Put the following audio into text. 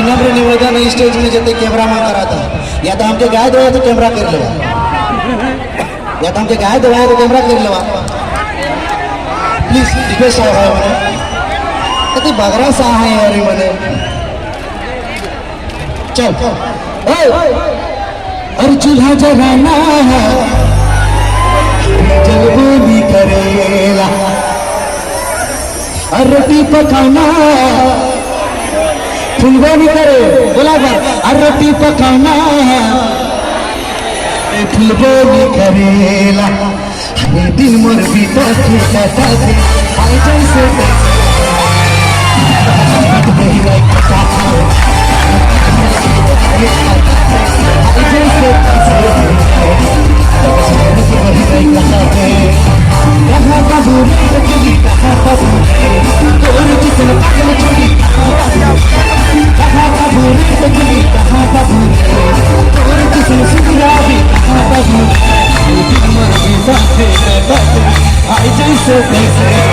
विनम्र निवेदन स्टेज में जते कैमरा में करा था या तो हमके गाय दो तो कैमरा कर लेवा या तो हमके गाय दो तो कैमरा कर लेवा प्लीज रिक्वेस्ट आहे मने किती बागरा सा आहे यार मने चल और चूल्हा जगाना जलबोली करेला और रोटी पकाना फुलवानी करे बोला और रोटी पकाना फुलवानी करेला दिन मोर बीता आई जैसे I just